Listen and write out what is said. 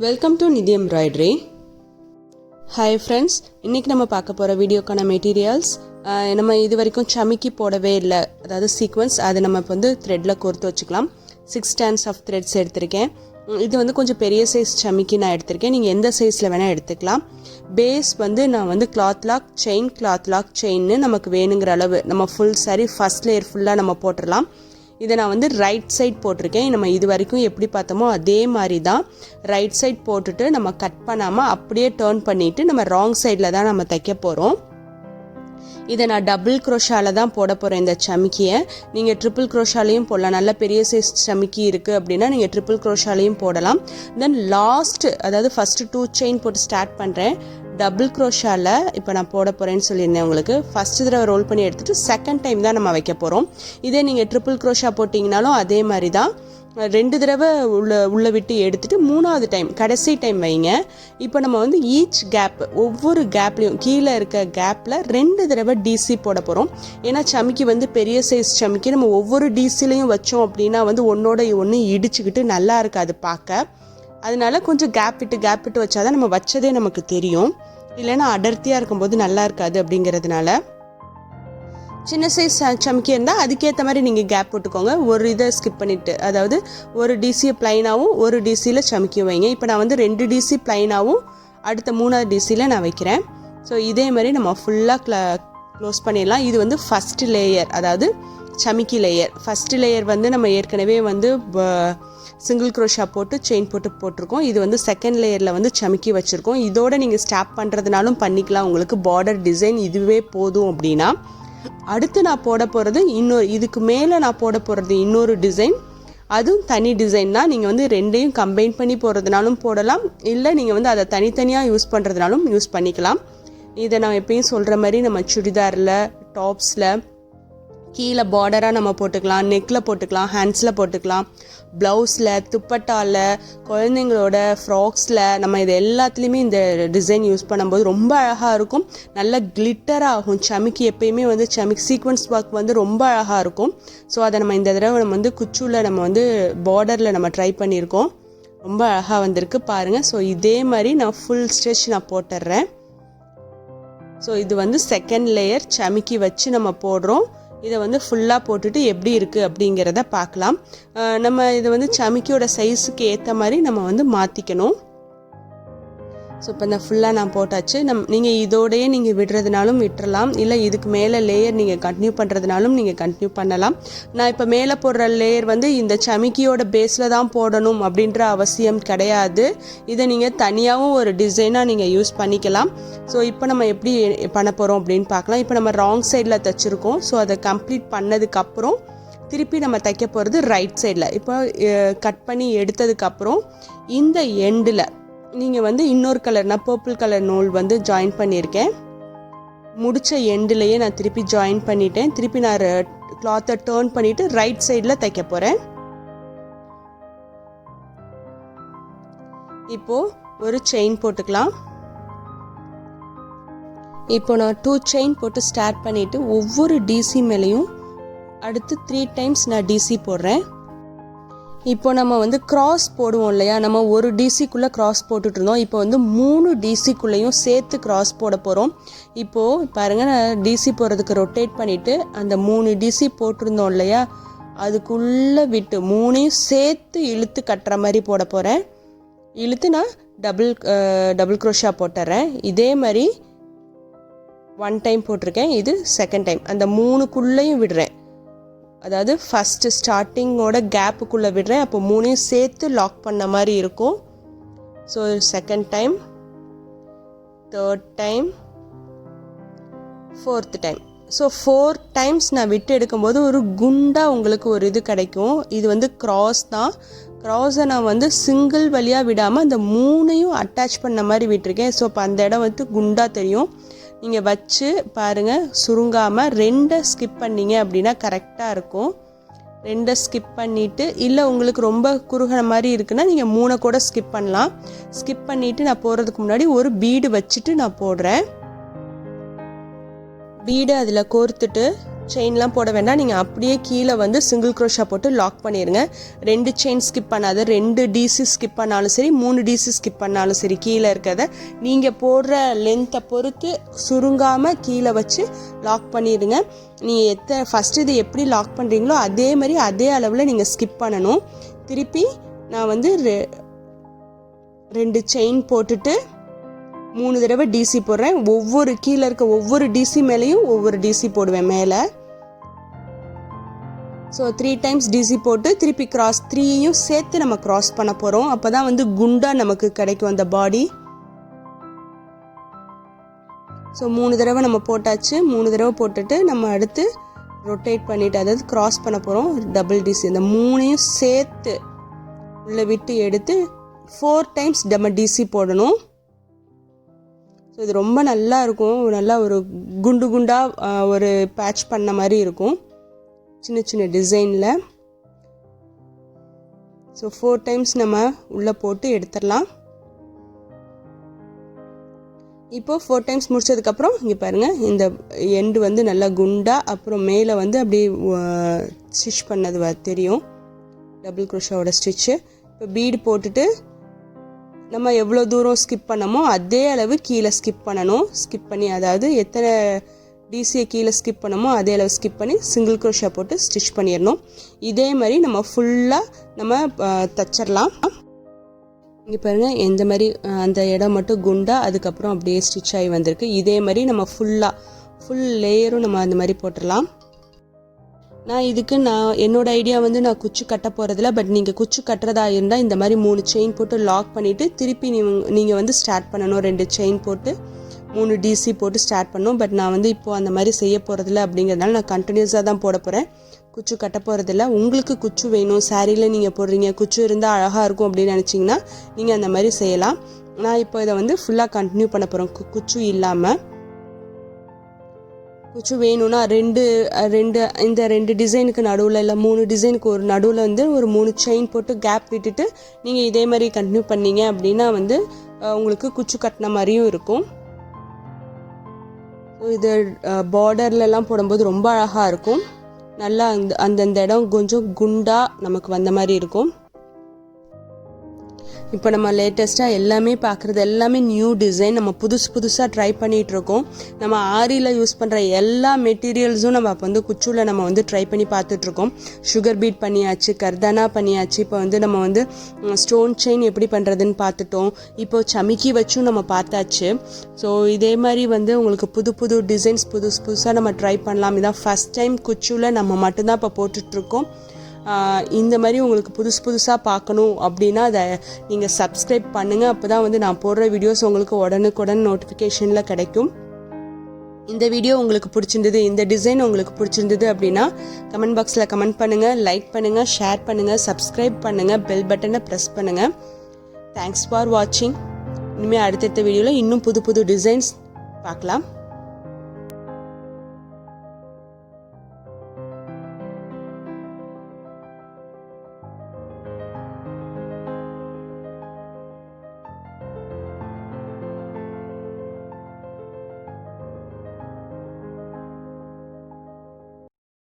Welcome to நிதி embroidery. Hi friends, இன்றைக்கி நம்ம பார்க்க போகிற வீடியோக்கான மெட்டீரியல்ஸ் நம்ம இது வரைக்கும் சமிக்கி போடவே இல்லை, அதாவது சீக்வன்ஸ். அதை நம்ம இப்போ வந்து த்ரெட்டில் கோர்த்து வச்சுக்கலாம். 6 strands ஆஃப் த்ரெட்ஸ் எடுத்திருக்கேன். இது வந்து கொஞ்சம் பெரிய சைஸ் சமிக்கி நான் எடுத்திருக்கேன். நீங்கள் எந்த சைஸில் வேணால் எடுத்துக்கலாம். பேஸ் வந்து நான் வந்து கிளாத் லாக் செயின்னு நமக்கு வேணுங்கிற அளவு நம்ம ஃபுல் saree ஃபஸ்ட் லேயர் ஃபுல்லாக நம்ம போட்டுடலாம். இதை நான் வந்து ரைட் சைட் போட்டிருக்கேன். நம்ம இது வரைக்கும் எப்படி பார்த்தோமோ அதே மாதிரி தான் ரைட் சைட் போட்டுட்டு நம்ம கட் பண்ணாமல் அப்படியே டேர்ன் பண்ணிவிட்டு நம்ம ராங் சைடில் தான் நம்ம தைக்க போகிறோம். இதை நான் டபுள் க்ரோஷால தான் போட போகிறேன் இந்த சமிக்கியை. நீங்கள் ட்ரிபிள் க்ரோஷாலையும் போடலாம். நல்ல பெரிய சைஸ் சமிக்கி இருக்குது அப்படின்னா நீங்கள் ட்ரிபிள் க்ரோஷாலையும் போடலாம். தென் லாஸ்ட், அதாவது ஃபஸ்ட்டு 2 செயின் போட்டு ஸ்டார்ட் பண்ணுறேன். டபுள் க்ரோஷாவில் இப்போ நான் போட போகிறேன்னு சொல்லியிருந்தேன் உங்களுக்கு. ஃபஸ்ட்டு தடவை ரோல் பண்ணி எடுத்துகிட்டு செகண்ட் டைம் தான் நம்ம வைக்க போகிறோம். இதே நீங்கள் ட்ரிபிள் க்ரோஷா போட்டிங்கனாலும் அதே மாதிரி தான் 2 தடவை உள்ள விட்டு எடுத்துகிட்டு 3வது டைம் கடைசி டைம் வைங்க. இப்போ நம்ம வந்து ஈச் கேப், ஒவ்வொரு கேப்லேயும் கீழே இருக்க கேப்பில் 2 தடவை டிசி போட போகிறோம். ஏன்னா சமிக்கி வந்து பெரிய சைஸ் சமிக்கி நம்ம ஒவ்வொரு டிசிலையும் வச்சோம் அப்படின்னா வந்து ஒன்றோட ஒன்று இடிச்சுக்கிட்டு நல்லா இருக்காது பார்க்க. அதனால கொஞ்சம் கேப் விட்டு வச்சாதான் நம்ம வச்சதே நமக்கு தெரியும். இல்லைன்னா அடர்த்தியாக இருக்கும்போது நல்லா இருக்காது. அப்படிங்கிறதுனால சின்ன சைஸ் சமிக்கி இருந்தால் அதுக்கேற்ற மாதிரி நீங்கள் கேப் போட்டுக்கோங்க. ஒரு இதை ஸ்கிப் பண்ணிவிட்டு, அதாவது ஒரு டிசியை ப்ளைனாகவும் ஒரு டிசியில் சமிக்கியும் வைங்க. இப்போ நான் வந்து 2 டிசி ப்ளைனாகவும் அடுத்த 3வது டிசியில் நான் வைக்கிறேன். ஸோ இதே மாதிரி நம்ம ஃபுல்லாக க்ளோஸ் பண்ணிடலாம். இது வந்து ஃபஸ்ட்டு லேயர், அதாவது சமிக்கி லேயர். ஃபஸ்ட்டு லேயர் வந்து நம்ம ஏற்கனவே வந்து சிங்கிள் க்ரோஷா போட்டு செயின் போட்டிருக்கோம். இது வந்து செகண்ட் லேயரில் வந்து சமிக்கி வச்சுருக்கோம். இதோட நீங்கள் ஸ்டாப் பண்ணுறதுனாலும் பண்ணிக்கலாம். உங்களுக்கு பார்டர் டிசைன் இதுவே போதும் அப்படின்னா. அடுத்து நான் போட போகிறது இதுக்கு மேலே நான் போட போகிறது இன்னொரு டிசைன். அதுவும் தனி டிசைன் தான். நீங்கள் வந்து ரெண்டையும் கம்பைன் பண்ணி போடுறதுனாலும் போடலாம், இல்லை நீங்கள் வந்து அதை தனித்தனியாக யூஸ் பண்ணுறதுனாலும் யூஸ் பண்ணிக்கலாம். இதை நான் எப்பயும் சொல்கிற மாதிரி நம்ம சுடிதாரில், டாப்ஸில் கீழே பார்டராக நம்ம போட்டுக்கலாம், நெக்கில் போட்டுக்கலாம், ஹேண்ட்ஸில் போட்டுக்கலாம், ப்ளவுஸில், துப்பட்டாவில், குழந்தைங்களோட ஃப்ராக்ஸில், நம்ம இது எல்லாத்துலேயுமே இந்த டிசைன் யூஸ் பண்ணும்போது ரொம்ப அழகாக இருக்கும். நல்ல கிளிட்டராக ஆகும். சமிக்கி எப்பயுமே வந்து சீக்வன்ஸ் ஒர்க் வந்து ரொம்ப அழகாக இருக்கும். ஸோ அதை நம்ம இந்த தடவை நம்ம வந்து குச்சூவில் நம்ம வந்து பார்டரில் நம்ம ட்ரை பண்ணியிருக்கோம். ரொம்ப அழகாக வந்திருக்கு பாருங்கள். ஸோ இதே மாதிரி நான் ஃபுல் ஸ்டிச் நான் போட்டுடுறேன். ஸோ இது வந்து செகண்ட் லேயர் சமிக்கி வச்சு நம்ம போடுறோம். இதை வந்து ஃபுல்லாக போட்டுட்டு எப்படி இருக்குது அப்படிங்கிறத பார்க்கலாம். நம்ம இதை வந்து சமிக்கியோட சைஸுக்கு ஏற்ற மாதிரி நம்ம வந்து மாற்றிக்கணும். ஸோ இப்போ இந்த ஃபுல்லாக நான் போட்டாச்சு. நீங்கள் இதோடையே நீங்கள் விடுறதுனாலும் விட்டுறலாம், இல்லை இதுக்கு மேலே லேயர் நீங்கள் கண்டினியூ பண்ணுறதுனாலும் நீங்கள் கண்டினியூ பண்ணலாம். நான் இப்போ மேலே போடுற லேயர் வந்து இந்த சமிக்கியோட பேஸில் தான் போடணும் அப்படின்ற அவசியம் கிடையாது. இதை நீங்கள் தனியாகவும் ஒரு டிசைனாக நீங்கள் யூஸ் பண்ணிக்கலாம். ஸோ இப்போ நம்ம எப்படி பண்ண போகிறோம் அப்படின்னு பார்க்கலாம். இப்போ நம்ம ராங் சைடில் தைச்சிருக்கோம். ஸோ அதை கம்ப்ளீட் பண்ணதுக்கப்புறம் திருப்பி நம்ம தைக்க போகிறது ரைட் சைடில். இப்போ கட் பண்ணி எடுத்ததுக்கப்புறம் இந்த எண்டில் நீங்கள் வந்து இன்னொரு கலர், நான் பர்பிள் கலர் நூல் வந்து ஜாயின் பண்ணியிருக்கேன். முடித்த எண்டுலேயே நான் திருப்பி ஜாயின் பண்ணிட்டேன். திருப்பி நான் கிளாத்தை டேர்ன் பண்ணிவிட்டு ரைட் சைடில் தைக்க போகிறேன். இப்போது ஒரு செயின் போட்டுக்கலாம். இப்போ நான் 2 செயின் போட்டு ஸ்டார்ட் பண்ணிவிட்டு ஒவ்வொரு டிசி மேலேயும் அடுத்து 3 டைம்ஸ் நான் டிசி போடுறேன். இப்போ நம்ம வந்து கிராஸ் போடுவோம் இல்லையா, நம்ம ஒரு டிசிக்குள்ளே கிராஸ் போட்டுட்டு இருந்தோம். இப்போ வந்து 3 டிசிக்குள்ளேயும் சேர்த்து கிராஸ் போட போகிறோம். இப்போது பாருங்கள், நான் டிசி போடுறதுக்கு ரொட்டேட் பண்ணிவிட்டு அந்த 3 டிசி போட்டிருந்தோம் இல்லையா, அதுக்குள்ளே விட்டு 3ஐயும் சேர்த்து இழுத்து கட்டுற மாதிரி போட போகிறேன். இழுத்து நான் டபுள் க்ரோஷா போட்டுறேன். இதே மாதிரி 1 டைம் போட்டிருக்கேன், இது செகண்ட் டைம். அந்த 3க்குள்ளேயும் விடுறேன், அதாவது ஃபஸ்ட்டு ஸ்டார்டிங்கோட கேப்புக்குள்ளே விடுறேன். அப்போ 3ஐயும் சேர்த்து லாக் பண்ண மாதிரி இருக்கும். So second time, third time, fourth time. So 4 times நான் விட்டு எடுக்கும்போது ஒரு குண்டாக உங்களுக்கு ஒரு இது கிடைக்கும். இது வந்து கிராஸ் தான். கிராஸை நான் வந்து சிங்கிள் வழியாக விடாமல் அந்த 3ஐயும் அட்டாச் பண்ண மாதிரி விட்டுருக்கேன். ஸோ இப்போ அந்த இடம் வந்து குண்டாக தெரியும். நீங்கள் வச்சு பாருங்கள், சுருங்காமல் 2 ஸ்கிப் பண்ணிங்க அப்படின்னா கரெக்டாக இருக்கும். 2 ஸ்கிப் பண்ணிவிட்டு, இல்லை உங்களுக்கு ரொம்ப குறுகிற மாதிரி இருக்குன்னா நீங்கள் 3 கூட ஸ்கிப் பண்ணலாம். ஸ்கிப் பண்ணிவிட்டு நான் போடுறதுக்கு முன்னாடி ஒரு பீடு வச்சுட்டு நான் போடுறேன். பீடை அதில் கோர்த்துட்டு செயின்லாம் போட வேண்டாம். நீங்கள் அப்படியே கீழே வந்து சிங்கிள் க்ரோஷா போட்டு லாக் பண்ணிடுங்க. 2 செயின் ஸ்கிப் பண்ணாத, 2 டிசி ஸ்கிப் பண்ணாலும் சரி, 3 டிசி ஸ்கிப் பண்ணாலும் சரி, கீழே இருக்கிறத நீங்கள் போடுற லென்த்தை பொறுத்து சுருங்காமல் கீழே வச்சு லாக் பண்ணிடுங்க. நீங்கள் ஃபஸ்ட்டு இது எப்படி லாக் பண்ணுறீங்களோ அதே மாதிரி அதே அளவில் நீங்கள் ஸ்கிப் பண்ணணும். திருப்பி நான் வந்து 2 செயின் போட்டுட்டு 3 தடவை டிசி போடுறேன். கீழே இருக்க ஒவ்வொரு டிசி மேலேயும் ஒவ்வொரு டிசி போடுவேன் மேலே. ஸோ 3 டைம்ஸ் டிசி போட்டு திருப்பி கிராஸ் 3யும் சேர்த்து நம்ம கிராஸ் பண்ண போகிறோம். அப்போ தான் வந்து குண்டாக நமக்கு கிடைக்கும் அந்த பாடி. ஸோ 3 தடவை நம்ம போட்டாச்சு. 3 தடவை போட்டுட்டு நம்ம அடுத்து ரொட்டேட் பண்ணிவிட்டு, அதாவது கிராஸ் பண்ண போகிறோம். டபுள் டிசி இந்த 3யும் சேர்த்து உள்ளே விட்டு எடுத்து 4 டைம்ஸ் நம்ம டிசி போடணும். ஸோ இது ரொம்ப நல்லா இருக்கும். நல்லா ஒரு குண்டு குண்டாக ஒரு பேட்ச் பண்ண மாதிரி இருக்கும் சின்ன சின்ன டிசைனில். ஸோ 4 டைம்ஸ் நம்ம உள்ளே போட்டு எடுத்துடலாம். இப்போது 4 டைம்ஸ் முடிச்சதுக்கப்புறம் இங்கே பாருங்கள், இந்த எண்டு வந்து நல்லா குண்டாக, அப்புறம் மேலே வந்து அப்படியே ஸ்டிச் பண்ணது தெரியும், டபுள் க்ரோஷாவோட ஸ்டிச்சு. இப்போ பீடு போட்டுட்டு நம்ம எவ்வளோ தூரம் ஸ்கிப் பண்ணமோ அதே அளவு கீழே ஸ்கிப் பண்ணணும். ஸ்கிப் பண்ணி, அதாவது எத்தனை டிசியை கீழே ஸ்கிப் பண்ணமோ அதே அளவு ஸ்கிப் பண்ணி சிங்கிள் க்ரோஷா போட்டு ஸ்டிச் பண்ணிடணும். இதே மாதிரி நம்ம ஃபுல்லாக நம்ம தச்சிடலாம். இங்கே பாருங்கள், எந்த மாதிரி அந்த இடம் மட்டும் குண்டா, அதுக்கப்புறம் அப்படியே ஸ்டிச் ஆகி வந்திருக்கு. இதே மாதிரி நம்ம ஃபுல் லேயரும் நம்ம அந்த மாதிரி போட்டுடலாம். என்னோட ஐடியா வந்து நான் குச்சி கட்ட போகிறதில்ல. பட் நீங்கள் குச்சி கட்டுறதா இருந்தால் இந்த மாதிரி 3 செயின் போட்டு லாக் பண்ணிவிட்டு திருப்பி நீங்கள் வந்து ஸ்டார்ட் பண்ணணும். 2 செயின் போட்டு 3 டிசி போட்டு ஸ்டார்ட் பண்ணணும். பட் நான் வந்து இப்போது அந்த மாதிரி செய்ய போகிறதில்ல. அப்படிங்கிறதுனால நான் கண்டினியூஸாக தான் போட போகிறேன். குச்சி கட்ட போகிறதில்ல. உங்களுக்கு குச்சி வேணும், சாரியில் நீங்கள் போடுறீங்க, குச்சி இருந்தால் அழகாக இருக்கும் அப்படின்னு நினச்சிங்கன்னா நீங்கள் அந்த மாதிரி செய்யலாம். நான் இப்போ இதை வந்து ஃபுல்லாக கண்டினியூ பண்ண போகிறேன் குச்சி இல்லாமல். குச்சி வேணும்னா இந்த 2 டிசைனுக்கு நடுவில், இல்லை 3 டிசைனுக்கு ஒரு நடுவில் வந்து ஒரு 3 செயின் போட்டு கேப் விட்டுட்டு நீங்கள் இதே மாதிரி கண்டினியூ பண்ணீங்க அப்படின்னா வந்து உங்களுக்கு குச்சி கட்டின மாதிரியும் இருக்கும். இது பார்டர்லலாம் போடும்போது ரொம்ப அழகாக இருக்கும். நல்லா அந்தந்த இடம் கொஞ்சம் குண்டாக நமக்கு வந்த மாதிரி இருக்கும். இப்போ நம்ம லேட்டஸ்ட்டாக எல்லாமே பார்க்குறது எல்லாமே நியூ டிசைன். நம்ம புதுசாக ட்ரை பண்ணிகிட்ருக்கோம். நம்ம ஆரியில் யூஸ் பண்ணுற எல்லா மெட்டீரியல்ஸும் நம்ம அப்போ வந்து குச்சூவில் நம்ம வந்து ட்ரை பண்ணி பார்த்துட்ருக்கோம். சுகர் பீட் பண்ணியாச்சு, கர்தானா பண்ணியாச்சு. இப்போ வந்து நம்ம வந்து ஸ்டோன் செயின் எப்படி பண்ணுறதுன்னு பார்த்துட்டோம். இப்போ சமிக்கி வச்சும் நம்ம பார்த்தாச்சு. ஸோ இதே மாதிரி வந்து உங்களுக்கு புது டிசைன்ஸ் புதுசாக நம்ம ட்ரை பண்ணலாம். இதான் ஃபஸ்ட் டைம் குச்சூவில் நம்ம மட்டும்தான் இப்போ போட்டுட்ருக்கோம். இந்த மாதிரி உங்களுக்கு புதுசாக பார்க்கணும் அப்படின்னா அதை நீங்கள் சப்ஸ்கிரைப் பண்ணுங்கள். அப்போ தான் வந்து நான் போடுற வீடியோஸ் உங்களுக்கு உடனுக்குடன் நோட்டிஃபிகேஷனில் கிடைக்கும். இந்த வீடியோ உங்களுக்கு பிடிச்சிருந்தது, இந்த டிசைன் உங்களுக்கு பிடிச்சிருந்தது அப்படின்னா கமெண்ட் பாக்ஸில் கமெண்ட் பண்ணுங்கள், லைக் பண்ணுங்கள், ஷேர் பண்ணுங்கள், சப்ஸ்கிரைப் பண்ணுங்கள், பெல் பட்டனை ப்ரெஸ் பண்ணுங்கள். தேங்க்ஸ் ஃபார் வாட்சிங். இனிமேல் அடுத்தடுத்த வீடியோவில் இன்னும் புது டிசைன்ஸ் பார்க்கலாம்.